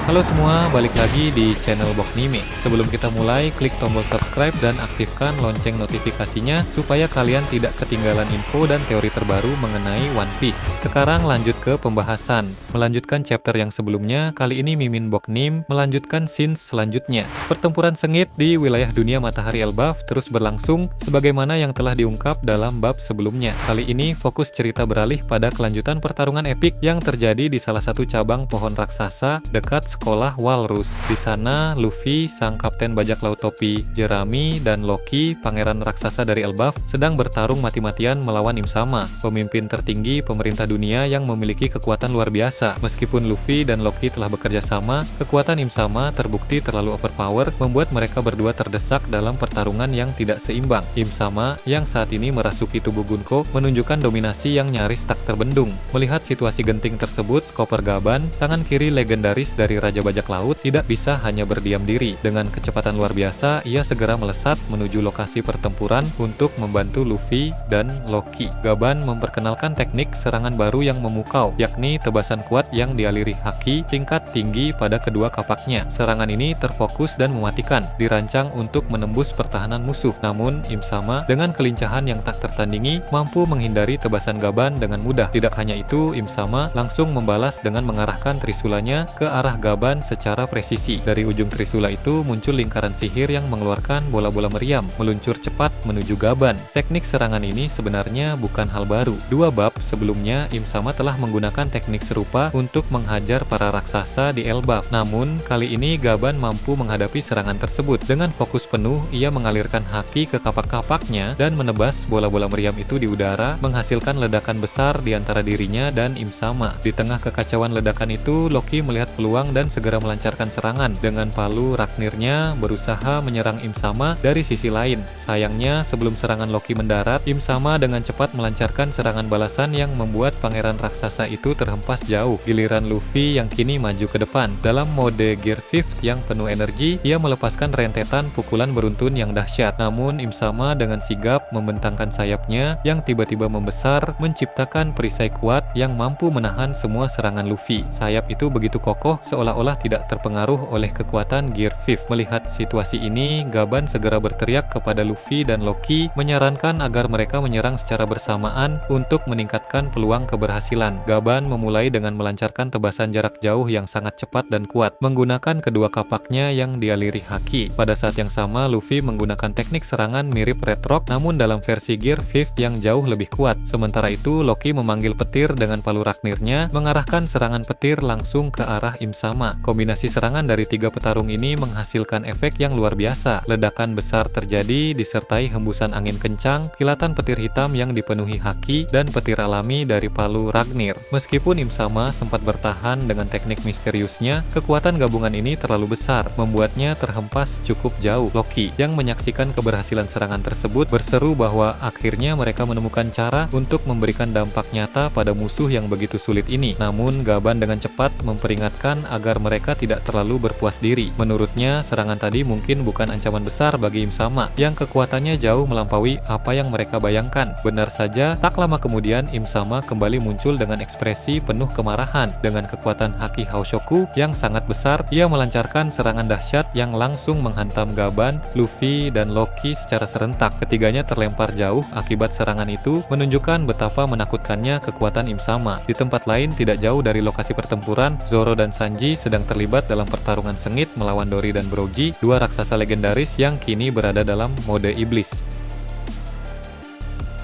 Halo semua, balik lagi di channel Boknime. Sebelum kita mulai, klik tombol subscribe dan aktifkan lonceng notifikasinya supaya kalian tidak ketinggalan info dan teori terbaru mengenai One Piece. Sekarang lanjut ke pembahasan. Melanjutkan chapter yang sebelumnya, kali ini Mimin Boknim melanjutkan scene selanjutnya. Pertempuran sengit di wilayah dunia Matahari Elbaf terus berlangsung sebagaimana yang telah diungkap dalam bab sebelumnya. Kali ini fokus cerita beralih pada kelanjutan pertarungan epik yang terjadi di salah satu cabang pohon raksasa dekat sekolah Walrus. Di sana, Luffy, sang kapten bajak laut topi jerami, dan Loki, pangeran raksasa dari Elbaf, sedang bertarung mati-matian melawan Im Sama, pemimpin tertinggi pemerintah dunia yang memiliki kekuatan luar biasa. Meskipun Luffy dan Loki telah bekerja sama, kekuatan Im Sama terbukti terlalu overpower, membuat mereka berdua terdesak dalam pertarungan yang tidak seimbang. Im Sama, yang saat ini merasuki tubuh Gunko, menunjukkan dominasi yang nyaris tak terbendung. Melihat situasi genting tersebut, Skopper Gaban, tangan kiri legendaris dari Raja Bajak Laut, tidak bisa hanya berdiam diri. Dengan kecepatan luar biasa, ia segera melesat menuju lokasi pertempuran untuk membantu Luffy dan Loki. Gaban memperkenalkan teknik serangan baru yang memukau, yakni tebasan kuat yang dialiri haki tingkat tinggi pada kedua kapaknya. Serangan ini terfokus dan mematikan, dirancang untuk menembus pertahanan musuh. Namun, Im Sama dengan kelincahan yang tak tertandingi mampu menghindari tebasan Gaban dengan mudah. Tidak hanya itu, Im Sama langsung membalas dengan mengarahkan trisulanya ke arah Gaban secara presisi. Dari ujung trisula itu muncul lingkaran sihir yang mengeluarkan bola-bola meriam, meluncur cepat menuju Gaban. Teknik serangan ini sebenarnya bukan hal baru. Dua bab sebelumnya, Im Sama telah menggunakan teknik serupa untuk menghajar para raksasa di Elbaf. Namun, kali ini Gaban mampu menghadapi serangan tersebut. Dengan fokus penuh, ia mengalirkan haki ke kapak-kapaknya dan menebas bola-bola meriam itu di udara, menghasilkan ledakan besar di antara dirinya dan Im Sama. Di tengah kekacauan ledakan itu, Loki melihat peluang dan segera melancarkan serangan. Dengan palu Raknirnya berusaha menyerang Im Sama dari sisi lain. Sayangnya, sebelum serangan Loki mendarat, Im Sama dengan cepat melancarkan serangan balasan yang membuat pangeran raksasa itu terhempas jauh. Giliran Luffy yang kini maju ke depan. Dalam mode Gear 5 yang penuh energi, ia melepaskan rentetan pukulan beruntun yang dahsyat. Namun, Im Sama dengan sigap membentangkan sayapnya yang tiba-tiba membesar, menciptakan perisai kuat yang mampu menahan semua serangan Luffy. Sayap itu begitu kokoh seolah-olah tidak terpengaruh oleh kekuatan Gear 5. Melihat situasi ini, Gaban segera berteriak kepada Luffy dan Loki, menyarankan agar mereka menyerang secara bersamaan untuk meningkatkan peluang keberhasilan. Gaban memulai dengan melancarkan tebasan jarak jauh yang sangat cepat dan kuat, menggunakan kedua kapaknya yang dialiri haki. Pada saat yang sama, Luffy menggunakan teknik serangan mirip Red Rock, namun dalam versi Gear 5 yang jauh lebih kuat. Sementara itu, Loki memanggil petir dengan palu Raknirnya, mengarahkan serangan petir langsung ke arah Im Sama. Kombinasi serangan dari tiga petarung ini menghasilkan efek yang luar biasa. Ledakan besar terjadi disertai hembusan angin kencang, kilatan petir hitam yang dipenuhi haki, dan petir alami dari palu Ragnir. Meskipun Im Sama sempat bertahan dengan teknik misteriusnya, kekuatan gabungan ini terlalu besar, membuatnya terhempas cukup jauh. Loki yang menyaksikan keberhasilan serangan tersebut berseru bahwa akhirnya mereka menemukan cara untuk memberikan dampak nyata pada musuh yang begitu sulit ini. Namun, Gaban dengan cepat memperingatkan agar mereka tidak terlalu berpuas diri. Menurutnya, serangan tadi mungkin bukan ancaman besar bagi Im Sama, yang kekuatannya jauh melampaui apa yang mereka bayangkan. Benar saja, tak lama kemudian Im Sama kembali muncul dengan ekspresi penuh kemarahan. Dengan kekuatan haki Haoshoku yang sangat besar, ia melancarkan serangan dahsyat yang langsung menghantam Gaban, Luffy, dan Loki secara serentak. Ketiganya terlempar jauh akibat serangan itu, menunjukkan betapa menakutkannya kekuatan Im Sama. Di tempat lain, tidak jauh dari lokasi pertempuran, Zoro dan Sanji sedang terlibat dalam pertarungan sengit melawan Dory dan Brogy, dua raksasa legendaris yang kini berada dalam mode iblis.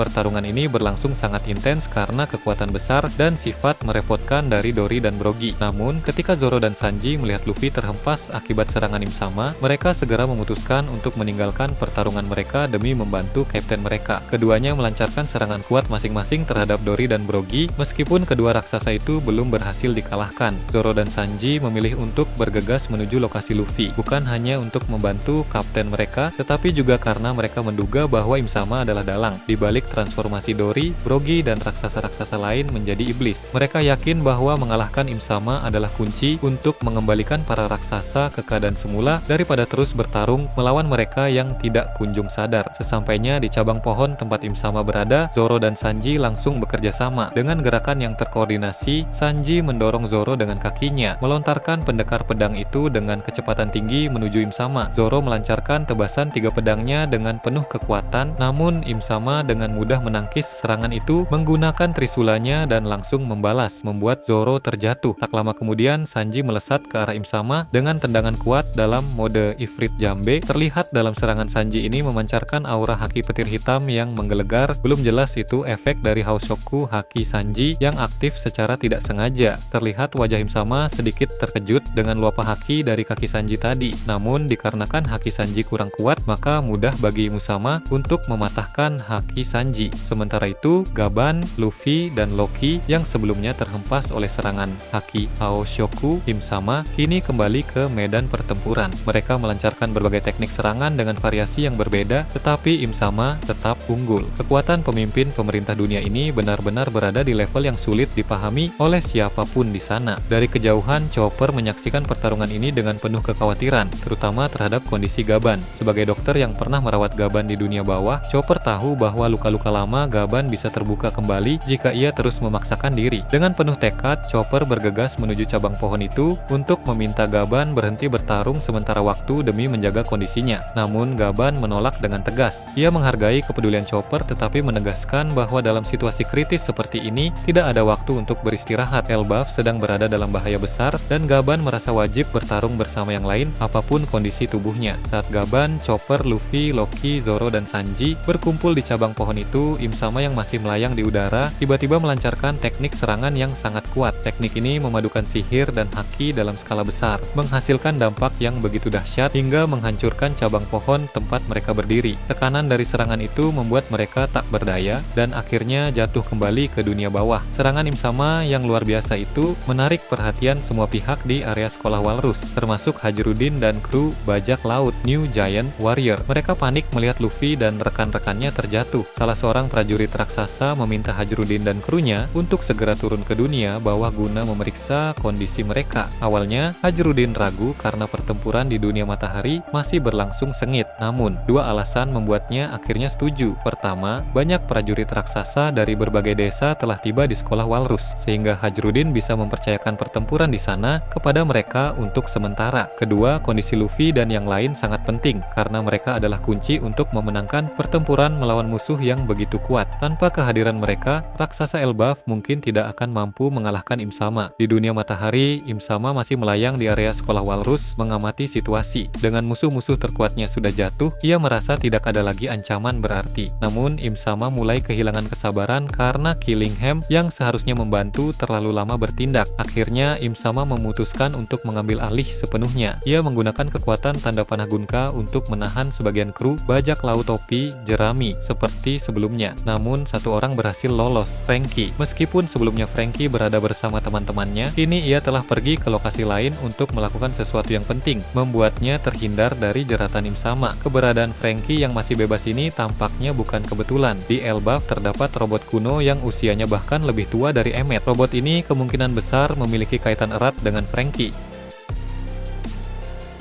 Pertarungan ini berlangsung sangat intens karena kekuatan besar dan sifat merepotkan dari Dory dan Brogy. Namun, ketika Zoro dan Sanji melihat Luffy terhempas akibat serangan Im Sama, mereka segera memutuskan untuk meninggalkan pertarungan mereka demi membantu kapten mereka. Keduanya melancarkan serangan kuat masing-masing terhadap Dory dan Brogy, meskipun kedua raksasa itu belum berhasil dikalahkan. Zoro dan Sanji memilih untuk bergegas menuju lokasi Luffy, bukan hanya untuk membantu kapten mereka, tetapi juga karena mereka menduga bahwa Im Sama adalah dalang di balik transformasi Dori, Brogy, dan raksasa-raksasa lain menjadi iblis. Mereka yakin bahwa mengalahkan Im Sama adalah kunci untuk mengembalikan para raksasa ke keadaan semula daripada terus bertarung melawan mereka yang tidak kunjung sadar. Sesampainya di cabang pohon tempat Im Sama berada, Zoro dan Sanji langsung bekerja sama. Dengan gerakan yang terkoordinasi, Sanji mendorong Zoro dengan kakinya, melontarkan pendekar pedang itu dengan kecepatan tinggi menuju Im Sama. Zoro melancarkan tebasan 3 pedangnya dengan penuh kekuatan, namun Im Sama dengan mudah menangkis serangan itu menggunakan trisulanya dan langsung membalas, membuat Zoro terjatuh. Tak lama kemudian, Sanji melesat ke arah Im Sama dengan tendangan kuat dalam mode Ifrit Jambe. Terlihat dalam serangan Sanji ini memancarkan aura haki petir hitam yang menggelegar. Belum jelas itu efek dari Haoshoku haki Sanji yang aktif secara tidak sengaja. Terlihat wajah Im Sama sedikit terkejut dengan luapah haki dari kaki Sanji tadi. Namun dikarenakan haki Sanji kurang kuat, maka mudah bagi Im Sama untuk mematahkan haki Sanji. Sementara itu, Gaban, Luffy, dan Loki yang sebelumnya terhempas oleh serangan haki Haoshoku Im Sama kini kembali ke medan pertempuran. Mereka melancarkan berbagai teknik serangan dengan variasi yang berbeda, tetapi Im Sama tetap unggul. Kekuatan pemimpin pemerintah dunia ini benar-benar berada di level yang sulit dipahami oleh siapapun di sana. Dari kejauhan, Chopper menyaksikan pertarungan ini dengan penuh kekhawatiran, terutama terhadap kondisi Gaban. Sebagai dokter yang pernah merawat Gaban di dunia bawah, Chopper tahu bahwa luka-luka lama Gaban bisa terbuka kembali jika ia terus memaksakan diri. Dengan penuh tekad, Chopper bergegas menuju cabang pohon itu untuk meminta Gaban berhenti bertarung sementara waktu demi menjaga kondisinya. Namun Gaban menolak dengan tegas. Ia menghargai kepedulian Chopper tetapi menegaskan bahwa dalam situasi kritis seperti ini tidak ada waktu untuk beristirahat. Elbaf sedang berada dalam bahaya besar dan Gaban merasa wajib bertarung bersama yang lain apapun kondisi tubuhnya. Saat Gaban, Chopper, Luffy, Loki, Zoro, dan Sanji berkumpul di cabang pohon itu, Im Sama yang masih melayang di udara tiba-tiba melancarkan teknik serangan yang sangat kuat. Teknik ini memadukan sihir dan haki dalam skala besar, menghasilkan dampak yang begitu dahsyat hingga menghancurkan cabang pohon tempat mereka berdiri. Tekanan dari serangan itu membuat mereka tak berdaya dan akhirnya jatuh kembali ke dunia bawah. Serangan Im Sama yang luar biasa itu menarik perhatian semua pihak di area sekolah Walrus, termasuk Hajrudin dan kru bajak laut New Giant Warrior. Mereka panik melihat Luffy dan rekan-rekannya terjatuh. Salah seorang prajurit raksasa meminta Hajrudin dan krunya untuk segera turun ke dunia bawah guna memeriksa kondisi mereka. Awalnya, Hajrudin ragu karena pertempuran di dunia matahari masih berlangsung sengit. Namun, 2 alasan membuatnya akhirnya setuju. Pertama, banyak prajurit raksasa dari berbagai desa telah tiba di sekolah Walrus, sehingga Hajrudin bisa mempercayakan pertempuran di sana kepada mereka untuk sementara. Kedua, kondisi Luffy dan yang lain sangat penting, karena mereka adalah kunci untuk memenangkan pertempuran melawan musuh yang begitu kuat. Tanpa kehadiran mereka, raksasa Elbaf mungkin tidak akan mampu mengalahkan Im Sama. Di dunia matahari, Im Sama masih melayang di area sekolah Walrus mengamati situasi. Dengan musuh-musuh terkuatnya sudah jatuh, ia merasa tidak ada lagi ancaman berarti. Namun, Im Sama mulai kehilangan kesabaran karena Killingham yang seharusnya membantu terlalu lama bertindak. Akhirnya, Im Sama memutuskan untuk mengambil alih sepenuhnya. Ia menggunakan kekuatan tanda panah Gunka untuk menahan sebagian kru bajak laut topi jerami seperti sebelumnya. Namun, satu orang berhasil lolos, Franky. Meskipun sebelumnya Franky berada bersama teman-temannya, kini ia telah pergi ke lokasi lain untuk melakukan sesuatu yang penting, membuatnya terhindar dari jeratan Im Sama. Keberadaan Franky yang masih bebas ini tampaknya bukan kebetulan. Di Elbaf terdapat robot kuno yang usianya bahkan lebih tua dari Emmet. Robot ini kemungkinan besar memiliki kaitan erat dengan Franky.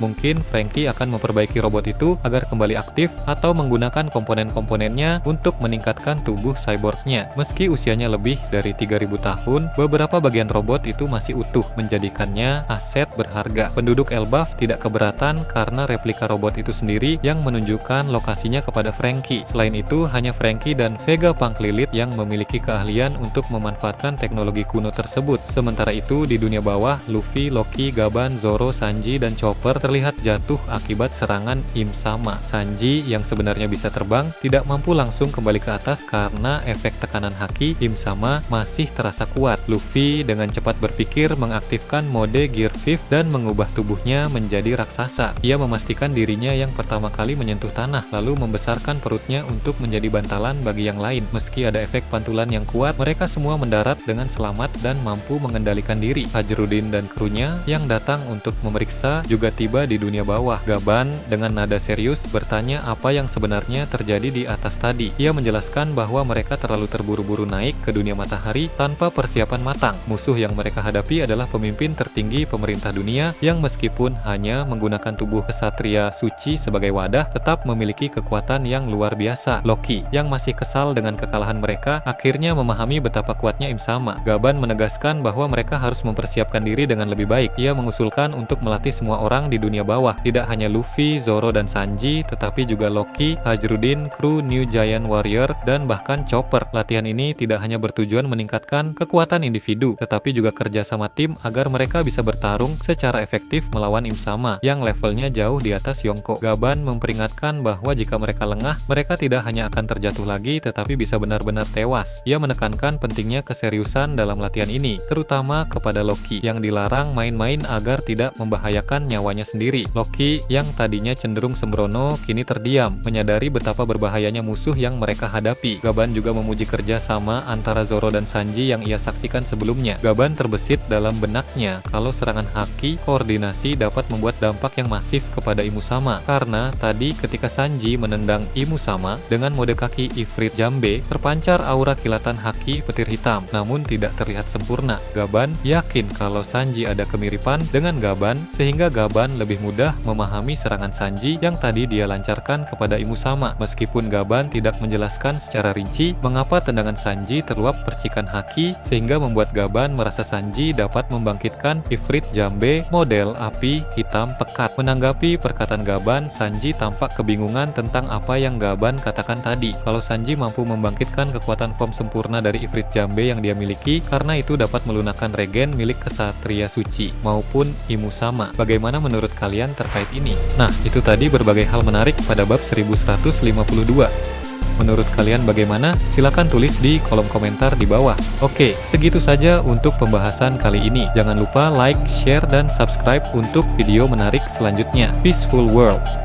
Mungkin Franky akan memperbaiki robot itu agar kembali aktif atau menggunakan komponen-komponennya untuk meningkatkan tubuh cyborgnya. Meski usianya lebih dari 3000 tahun, beberapa bagian robot itu masih utuh, menjadikannya aset berharga. Penduduk Elbaf tidak keberatan karena replika robot itu sendiri yang menunjukkan lokasinya kepada Franky. Selain itu, hanya Franky dan Vega Pangklilit yang memiliki keahlian untuk memanfaatkan teknologi kuno tersebut. Sementara itu, di dunia bawah, Luffy, Loki, Gaban, Zoro, Sanji, dan Chopper terlihat jatuh akibat serangan Im Sama. Sanji yang sebenarnya bisa terbang tidak mampu langsung kembali ke atas karena efek tekanan haki Im Sama masih terasa kuat. Luffy dengan cepat berpikir mengaktifkan mode Gear 5 dan mengubah tubuhnya menjadi raksasa. Ia memastikan dirinya yang pertama kali menyentuh tanah, lalu membesarkan perutnya untuk menjadi bantalan bagi yang lain. Meski ada efek pantulan yang kuat, mereka semua mendarat dengan selamat dan mampu mengendalikan diri. Hajrudin dan krunya yang datang untuk memeriksa juga tiba tiba di dunia bawah. Gaban dengan nada serius bertanya apa yang sebenarnya terjadi di atas tadi. Ia menjelaskan bahwa mereka terlalu terburu-buru naik ke dunia matahari tanpa persiapan matang. Musuh yang mereka hadapi adalah pemimpin tertinggi pemerintah dunia yang meskipun hanya menggunakan tubuh kesatria suci sebagai wadah, tetap memiliki kekuatan yang luar biasa. Loki, yang masih kesal dengan kekalahan mereka, akhirnya memahami betapa kuatnya Im Sama. Gaban menegaskan bahwa mereka harus mempersiapkan diri dengan lebih baik. Ia mengusulkan untuk melatih semua orang di dunia bawah, tidak hanya Luffy, Zoro, dan Sanji, tetapi juga Loki, Hajrudin, kru New Giant Warrior, dan bahkan Chopper. Latihan ini tidak hanya bertujuan meningkatkan kekuatan individu, tetapi juga kerja sama tim agar mereka bisa bertarung secara efektif melawan Im Sama yang levelnya jauh di atas Yonko. Gaban memperingatkan bahwa jika mereka lengah, mereka tidak hanya akan terjatuh lagi, tetapi bisa benar-benar tewas. Ia menekankan pentingnya keseriusan dalam latihan ini, terutama kepada Loki yang dilarang main-main agar tidak membahayakan nyawanya sendiri. Loki yang tadinya cenderung sembrono kini terdiam, menyadari betapa berbahayanya musuh yang mereka hadapi. Gaban juga memuji kerja sama antara Zoro dan Sanji yang ia saksikan sebelumnya. Gaban terbesit dalam benaknya kalau serangan haki koordinasi dapat membuat dampak yang masif kepada Imu Sama, karena tadi ketika Sanji menendang Imu Sama dengan mode kaki Ifrit Jambe, terpancar aura kilatan haki petir hitam, namun tidak terlihat sempurna. Gaban yakin kalau Sanji ada kemiripan dengan Gaban, sehingga Gaban lebih mudah memahami serangan Sanji yang tadi dia lancarkan kepada Imu Sama. Meskipun Gaban tidak menjelaskan secara rinci mengapa tendangan Sanji terluap percikan haki, sehingga membuat Gaban merasa Sanji dapat membangkitkan Ifrit Jambe model api hitam pekat. Menanggapi perkataan Gaban, Sanji tampak kebingungan tentang apa yang Gaban katakan tadi. Kalau Sanji mampu membangkitkan kekuatan form sempurna dari Ifrit Jambe yang dia miliki, karena itu dapat melunakkan regen milik kesatria suci maupun Imu Sama. Bagaimana menurut kalian terkait ini? Nah, itu tadi berbagai hal menarik pada bab 1152. Menurut kalian bagaimana? Silahkan tulis di kolom komentar di bawah. Oke, segitu saja untuk pembahasan kali ini. Jangan lupa like, share, dan subscribe untuk video menarik selanjutnya. Peaceful World.